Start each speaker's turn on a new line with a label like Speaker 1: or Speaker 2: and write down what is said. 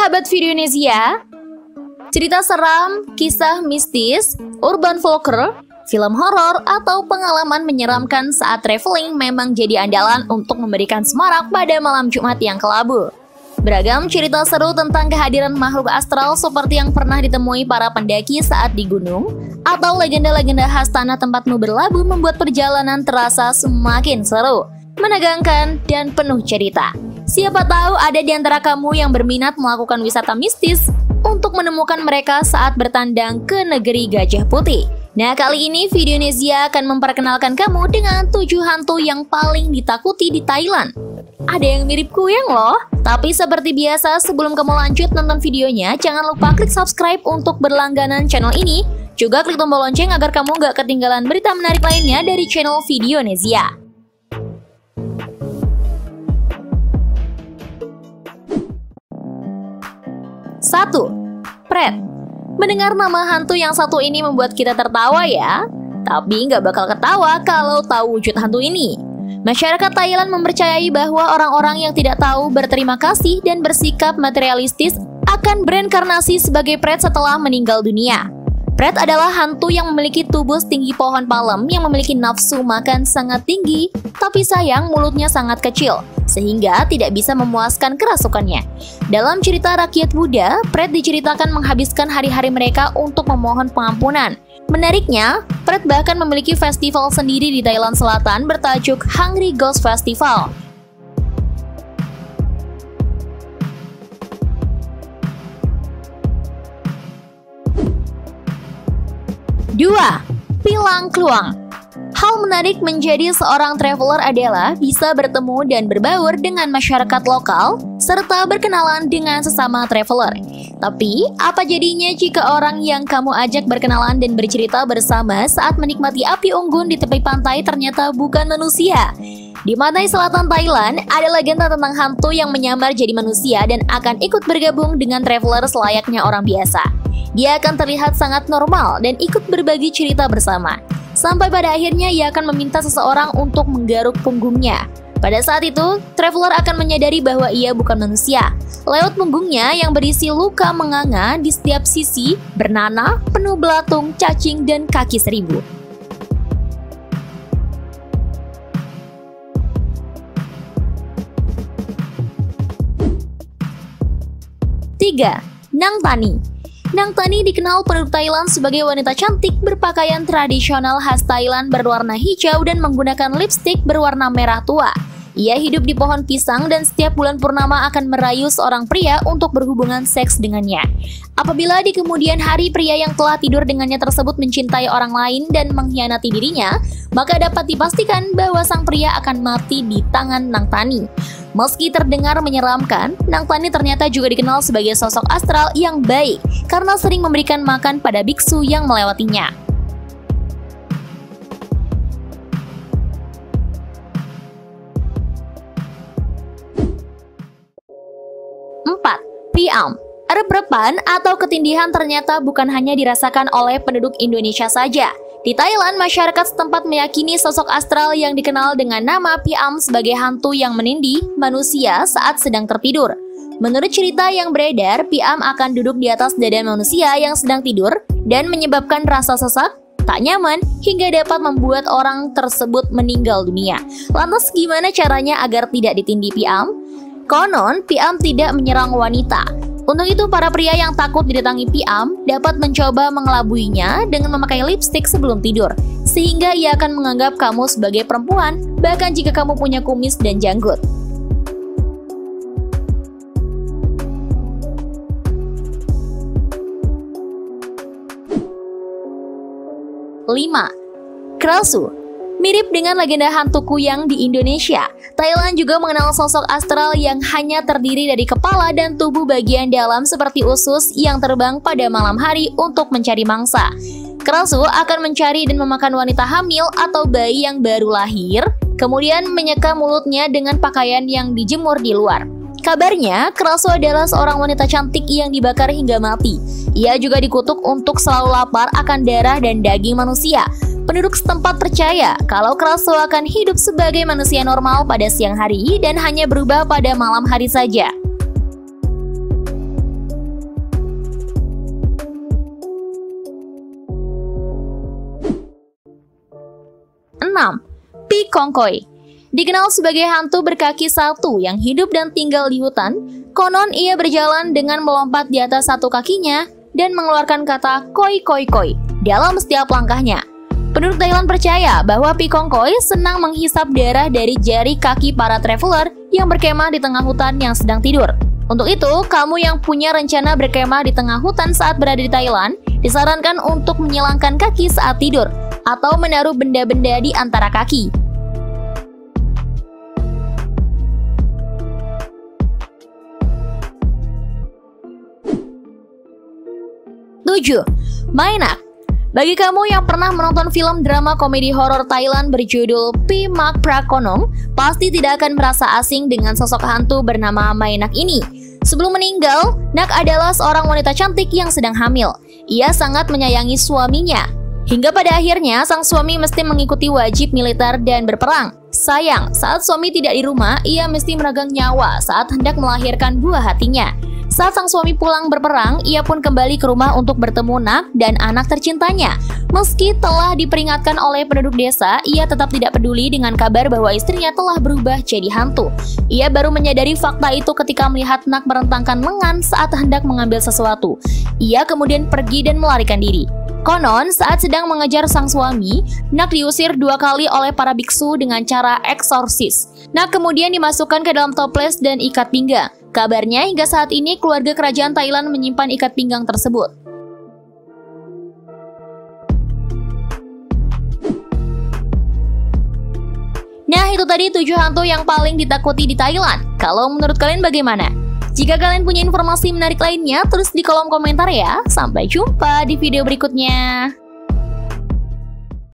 Speaker 1: sahabat Videonesia, cerita seram, kisah mistis, urban folklore, film horor, atau pengalaman menyeramkan saat traveling memang jadi andalan untuk memberikan semarak pada malam Jumat yang kelabu. Beragam cerita seru tentang kehadiran makhluk astral seperti yang pernah ditemui para pendaki saat di gunung, atau legenda-legenda khas tanah tempatmu berlabuh membuat perjalanan terasa semakin seru, menegangkan, dan penuh cerita. Siapa tahu ada di antara kamu yang berminat melakukan wisata mistis untuk menemukan mereka saat bertandang ke negeri Gajah Putih. Nah, kali ini Videonesia akan memperkenalkan kamu dengan 7 hantu yang paling ditakuti di Thailand. Ada yang mirip kuyang loh. Tapi seperti biasa, sebelum kamu lanjut nonton videonya, jangan lupa klik subscribe untuk berlangganan channel ini. Juga klik tombol lonceng agar kamu gak ketinggalan berita menarik lainnya dari channel Videonesia. 1. Pret. Mendengar nama hantu yang satu ini membuat kita tertawa ya. Tapi nggak bakal ketawa kalau tahu wujud hantu ini. Masyarakat Thailand mempercayai bahwa orang-orang yang tidak tahu berterima kasih dan bersikap materialistis akan bereinkarnasi sebagai pret setelah meninggal dunia. Pret adalah hantu yang memiliki tubuh setinggi pohon palem yang memiliki nafsu makan sangat tinggi, tapi sayang mulutnya sangat kecil, sehingga tidak bisa memuaskan kerasukannya. Dalam cerita rakyat Buddha, pret diceritakan menghabiskan hari-hari mereka untuk memohon pengampunan. Menariknya, pret bahkan memiliki festival sendiri di Thailand Selatan bertajuk Hungry Ghost Festival. 2. Pilang Kluang. Hal menarik menjadi seorang traveler adalah bisa bertemu dan berbaur dengan masyarakat lokal serta berkenalan dengan sesama traveler. Tapi, apa jadinya jika orang yang kamu ajak berkenalan dan bercerita bersama saat menikmati api unggun di tepi pantai ternyata bukan manusia? Di pantai selatan Thailand, ada legenda tentang hantu yang menyamar jadi manusia dan akan ikut bergabung dengan traveler selayaknya orang biasa. Dia akan terlihat sangat normal dan ikut berbagi cerita bersama. Sampai pada akhirnya ia akan meminta seseorang untuk menggaruk punggungnya. Pada saat itu, traveler akan menyadari bahwa ia bukan manusia. Lewat punggungnya yang berisi luka menganga di setiap sisi, bernanah, penuh belatung, cacing, dan kaki seribu. 3. Nang Tani. Nang Tani dikenal penduduk Thailand sebagai wanita cantik berpakaian tradisional khas Thailand berwarna hijau dan menggunakan lipstik berwarna merah tua. Ia hidup di pohon pisang dan setiap bulan purnama akan merayu seorang pria untuk berhubungan seks dengannya. Apabila di kemudian hari pria yang telah tidur dengannya tersebut mencintai orang lain dan mengkhianati dirinya, maka dapat dipastikan bahwa sang pria akan mati di tangan Nang Tani. Meski terdengar menyeramkan, Nang Tani ternyata juga dikenal sebagai sosok astral yang baik karena sering memberikan makan pada biksu yang melewatinya. 4. Piam. Rep-repan atau ketindihan ternyata bukan hanya dirasakan oleh penduduk Indonesia saja. Di Thailand, masyarakat setempat meyakini sosok astral yang dikenal dengan nama Piam sebagai hantu yang menindih manusia saat sedang tertidur. Menurut cerita yang beredar, Piam akan duduk di atas dada manusia yang sedang tidur dan menyebabkan rasa sesak, tak nyaman, hingga dapat membuat orang tersebut meninggal dunia. Lantas gimana caranya agar tidak ditindih Piam? Konon, Piam tidak menyerang wanita. Untuk itu, para pria yang takut didatangi Piam dapat mencoba mengelabuinya dengan memakai lipstik sebelum tidur, sehingga ia akan menganggap kamu sebagai perempuan, bahkan jika kamu punya kumis dan janggut. 5. Krasu. Mirip dengan legenda hantu kuyang di Indonesia, Thailand juga mengenal sosok astral yang hanya terdiri dari kepala dan tubuh bagian dalam seperti usus yang terbang pada malam hari untuk mencari mangsa. Krasu akan mencari dan memakan wanita hamil atau bayi yang baru lahir, kemudian menyeka mulutnya dengan pakaian yang dijemur di luar. Kabarnya, Krasu adalah seorang wanita cantik yang dibakar hingga mati. Ia juga dikutuk untuk selalu lapar akan darah dan daging manusia. Penduduk setempat percaya kalau Krasu akan hidup sebagai manusia normal pada siang hari dan hanya berubah pada malam hari saja. 6. Pi Kongkoi. Dikenal sebagai hantu berkaki satu yang hidup dan tinggal di hutan, konon ia berjalan dengan melompat di atas satu kakinya dan mengeluarkan kata koi koi koi dalam setiap langkahnya. Penduduk Thailand percaya bahwa Pi Kongkoi senang menghisap darah dari jari kaki para traveler yang berkemah di tengah hutan yang sedang tidur. Untuk itu, kamu yang punya rencana berkemah di tengah hutan saat berada di Thailand, disarankan untuk menyilangkan kaki saat tidur atau menaruh benda-benda di antara kaki. Tujuh, Maenak. Bagi kamu yang pernah menonton film drama komedi horor Thailand berjudul Pi Mak Prakonong, pasti tidak akan merasa asing dengan sosok hantu bernama Maenak ini. Sebelum meninggal, Nak adalah seorang wanita cantik yang sedang hamil. Ia sangat menyayangi suaminya. Hingga pada akhirnya, sang suami mesti mengikuti wajib militer dan berperang. Sayang, saat suami tidak di rumah, ia mesti meregang nyawa saat hendak melahirkan buah hatinya. Saat sang suami pulang berperang, ia pun kembali ke rumah untuk bertemu Nak dan anak tercintanya. Meski telah diperingatkan oleh penduduk desa, ia tetap tidak peduli dengan kabar bahwa istrinya telah berubah jadi hantu. Ia baru menyadari fakta itu ketika melihat Nak merentangkan lengan saat hendak mengambil sesuatu. Ia kemudian pergi dan melarikan diri. Konon, saat sedang mengejar sang suami, Nak diusir 2 kali oleh para biksu dengan cara eksorsis. Nak kemudian dimasukkan ke dalam toples dan ikat pinggang. Kabarnya hingga saat ini keluarga kerajaan Thailand menyimpan ikat pinggang tersebut. Nah, itu tadi 7 hantu yang paling ditakuti di Thailand. Kalau menurut kalian bagaimana? Jika kalian punya informasi menarik lainnya, tulis di kolom komentar ya. Sampai jumpa di video berikutnya.